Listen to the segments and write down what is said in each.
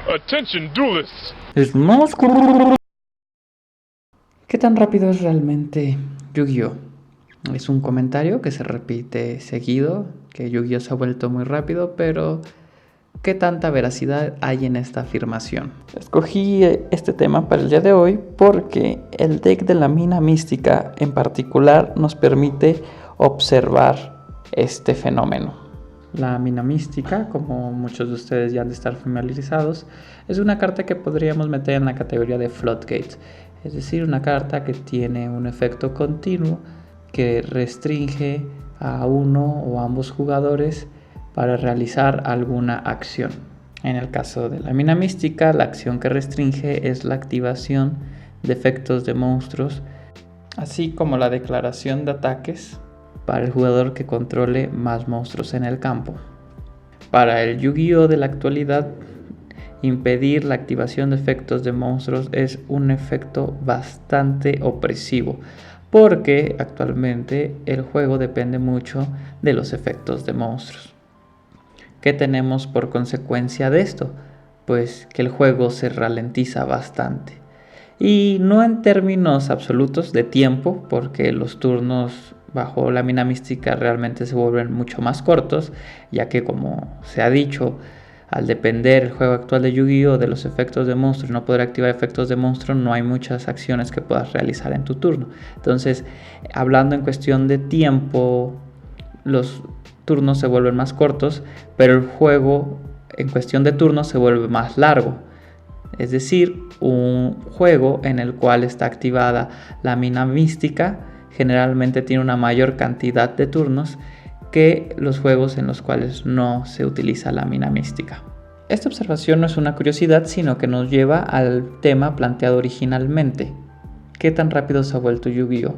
Attention duelists! Es más... ¿Qué tan rápido es realmente Yu-Gi-Oh? Es un comentario que se repite seguido, que Yu-Gi-Oh se ha vuelto muy rápido, pero ¿qué tanta veracidad hay en esta afirmación? Escogí este tema para el día de hoy porque el deck de la mina mística en particular nos permite observar este fenómeno. La mina mística, como muchos de ustedes ya han de estar familiarizados, es una carta que podríamos meter en la categoría de floodgates, es decir, una carta que tiene un efecto continuo que restringe a uno o ambos jugadores para realizar alguna acción. En el caso de la mina mística, la acción que restringe es la activación de efectos de monstruos, así como la declaración de ataques para el jugador que controle más monstruos en el campo. Para el Yu-Gi-Oh de la actualidad, impedir la activación de efectos de monstruos es un efecto bastante opresivo, porque actualmente el juego depende mucho de los efectos de monstruos. ¿Qué tenemos por consecuencia de esto? Pues que el juego se ralentiza bastante. Y no en términos absolutos de tiempo, porque los turnos bajo la mina mística realmente se vuelven mucho más cortos, ya que, como se ha dicho, al depender el juego actual de Yu-Gi-Oh de los efectos de monstruo y no poder activar efectos de monstruo, no hay muchas acciones que puedas realizar en tu turno. Entonces, hablando en cuestión de tiempo, los turnos se vuelven más cortos, pero el juego en cuestión de turnos se vuelve más largo. Es decir, un juego en el cual está activada la mina mística generalmente tiene una mayor cantidad de turnos que los juegos en los cuales no se utiliza la mina mística. Esta observación no es una curiosidad, sino que nos lleva al tema planteado originalmente. ¿Qué tan rápido se ha vuelto Yu-Gi-Oh?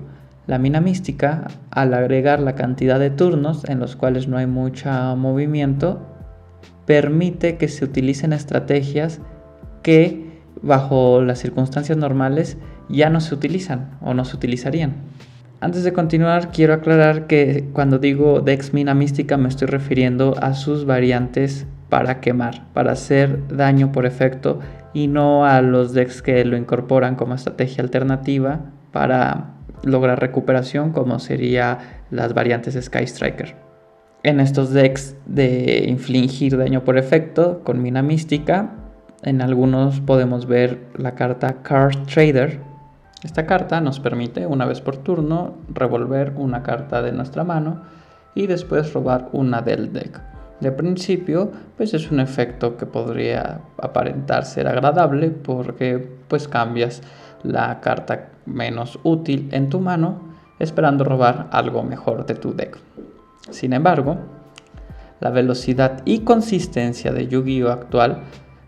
La mina mística, al agregar la cantidad de turnos en los cuales no hay mucho movimiento, permite que se utilicen estrategias que bajo las circunstancias normales ya no se utilizan o no se utilizarían. Antes de continuar, quiero aclarar que cuando digo decks mina mística me estoy refiriendo a sus variantes para quemar, para hacer daño por efecto, y no a los decks que lo incorporan como estrategia alternativa para lograr recuperación, como sería las variantes Sky Striker. En estos decks de infligir daño por efecto con mina mística, en algunos podemos ver la carta Card Trader. Esta carta nos permite una vez por turno revolver una carta de nuestra mano y después robar una del deck. De principio, pues es un efecto que podría aparentar ser agradable porque pues cambias la carta menos útil en tu mano esperando robar algo mejor de tu deck. Sin embargo, la velocidad y consistencia de Yu-Gi-Oh actual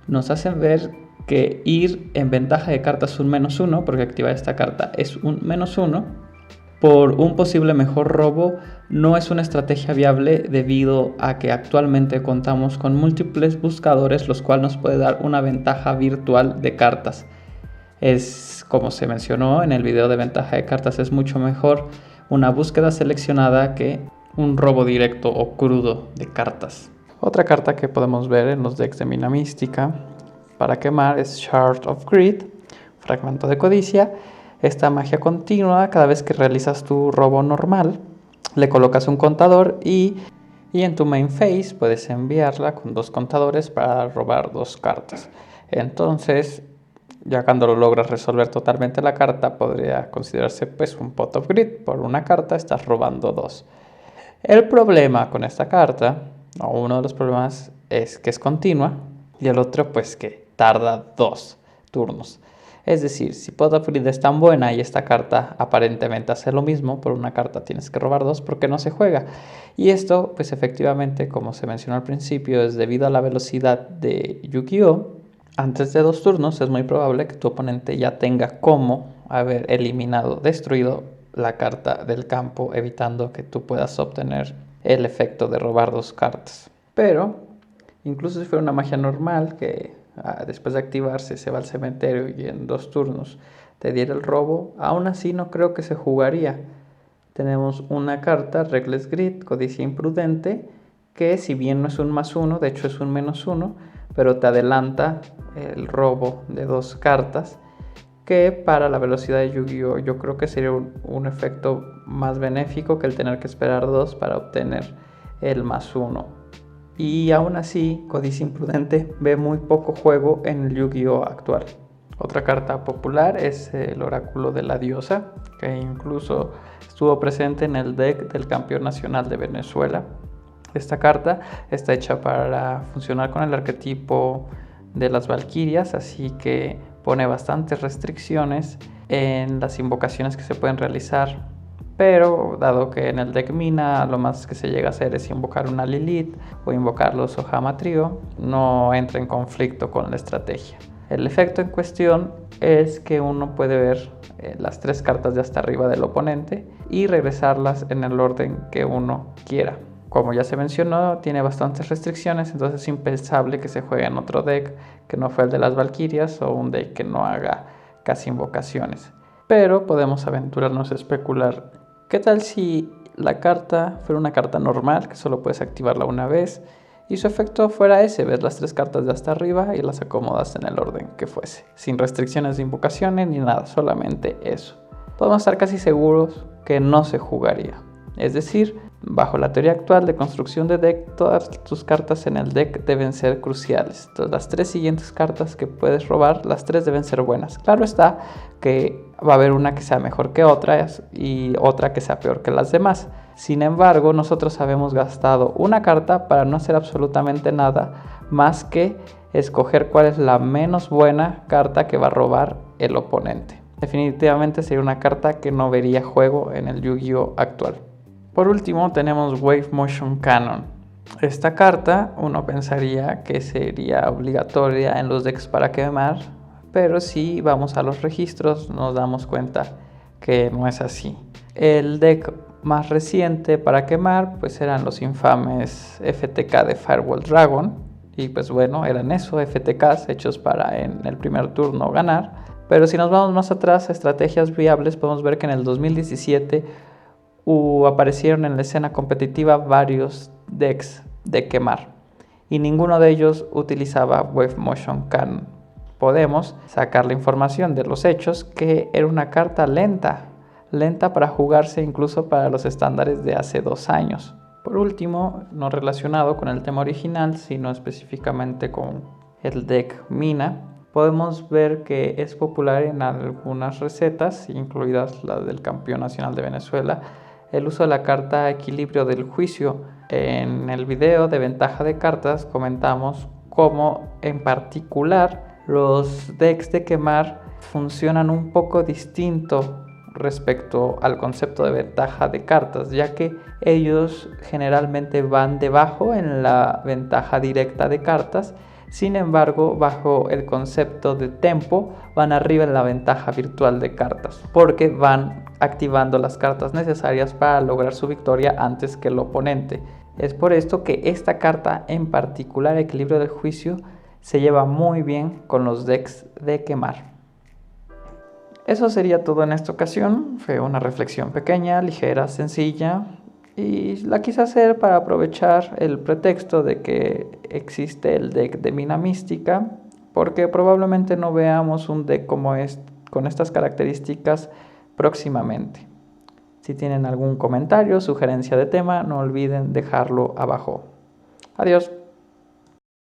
nos hacen ver que ir en ventaja de cartas un -1, porque activar esta carta es un -1, por un posible mejor robo no es una estrategia viable debido a que actualmente contamos con múltiples buscadores, los cuales nos puede dar una ventaja virtual de cartas. Es como se mencionó en el video de ventaja de cartas, es mucho mejor una búsqueda seleccionada que un robo directo o crudo de cartas. Otra carta que podemos ver en los decks de mina mística para quemar es Shard of Greed, fragmento de codicia. Esta magia continua, cada vez que realizas tu robo normal, le colocas un contador y en tu main phase puedes enviarla con 2 contadores para robar 2 cartas. Entonces, ya cuando lo logras resolver totalmente la carta, podría considerarse pues un Pot of Greed. Por una carta estás robando 2. El problema con esta carta, o uno de los problemas, es que es continua, y el otro pues que tarda 2 turnos. Es decir, si Pot of Greed es tan buena y esta carta aparentemente hace lo mismo, por una carta tienes que robar 2 porque no se juega. Y esto pues efectivamente, como se mencionó al principio, es debido a la velocidad de Yu-Gi-Oh! Antes de 2 turnos es muy probable que tu oponente ya tenga cómo haber eliminado, destruido la carta del campo, evitando que tú puedas obtener el efecto de robar 2 cartas. Pero incluso si fuera una magia normal que después de activarse se va al cementerio y en 2 turnos te diera el robo, aún así no creo que se jugaría. Tenemos una carta, Reckless Greed, codicia imprudente, que si bien no es un +1, de hecho es un -1, pero te adelanta el robo de 2 cartas, que para la velocidad de Yu-Gi-Oh yo creo que sería un efecto más benéfico que el tener que esperar 2 para obtener el +1. Y aún así, Codicia Imprudente ve muy poco juego en el Yu-Gi-Oh actual. Otra carta popular es el Oráculo de la Diosa, que incluso estuvo presente en el deck del campeón nacional de Venezuela. Esta carta está hecha para funcionar con el arquetipo de las Valquirias, así que pone bastantes restricciones en las invocaciones que se pueden realizar. Pero dado que en el deck Mina lo más que se llega a hacer es invocar una Lilith o invocar los Ohama Trio, no entra en conflicto con la estrategia. El efecto en cuestión es que uno puede ver las 3 cartas de hasta arriba del oponente y regresarlas en el orden que uno quiera. Como ya se mencionó, tiene bastantes restricciones, entonces es impensable que se juegue en otro deck que no fue el de las Valquirias o un deck que no haga casi invocaciones. Pero podemos aventurarnos a especular. ¿Qué tal si la carta fuera una carta normal, que solo puedes activarla una vez, y su efecto fuera ese, ver las 3 cartas de hasta arriba y las acomodas en el orden que fuese, sin restricciones de invocaciones ni nada, solamente eso? Podemos estar casi seguros que no se jugaría. Es decir, bajo la teoría actual de construcción de deck, todas tus cartas en el deck deben ser cruciales. Entonces, las 3 siguientes cartas que puedes robar, las 3 deben ser buenas. Claro está que va a haber una que sea mejor que otra y otra que sea peor que las demás. Sin embargo, nosotros habemos gastado una carta para no hacer absolutamente nada más que escoger cuál es la menos buena carta que va a robar el oponente. Definitivamente sería una carta que no vería juego en el Yu-Gi-Oh actual. Por último tenemos Wave Motion Cannon. Esta carta uno pensaría que sería obligatoria en los decks para quemar, pero si vamos a los registros nos damos cuenta que no es así. El deck más reciente para quemar pues eran los infames FTK de Firewall Dragon, y pues bueno, eran eso, FTKs hechos para en el primer turno ganar. Pero si nos vamos más atrás a estrategias viables, podemos ver que en el 2017 aparecieron en la escena competitiva varios decks de quemar y ninguno de ellos utilizaba Wave Motion Cannon. Podemos sacar la información de los hechos que era una carta lenta para jugarse incluso para los estándares de hace 2 años. Por último, no relacionado con el tema original, sino específicamente con el deck Mina, podemos ver que es popular en algunas recetas, incluidas la del campeón nacional de Venezuela, el uso de la carta Equilibrio del Juicio. En el video de ventaja de cartas comentamos cómo en particular los decks de quemar funcionan un poco distinto respecto al concepto de ventaja de cartas, ya que ellos generalmente van debajo en la ventaja directa de cartas. Sin embargo, bajo el concepto de tempo, van arriba en la ventaja virtual de cartas, porque van activando las cartas necesarias para lograr su victoria antes que el oponente. Es por esto que esta carta en particular, Equilibrio del Juicio, se lleva muy bien con los decks de quemar. Eso sería todo en esta ocasión. Fue una reflexión pequeña, ligera, sencilla, y la quise hacer para aprovechar el pretexto de que existe el deck de Mina Mística, porque probablemente no veamos un deck como con estas características próximamente. Si tienen algún comentario, sugerencia de tema, no olviden dejarlo abajo. Adiós.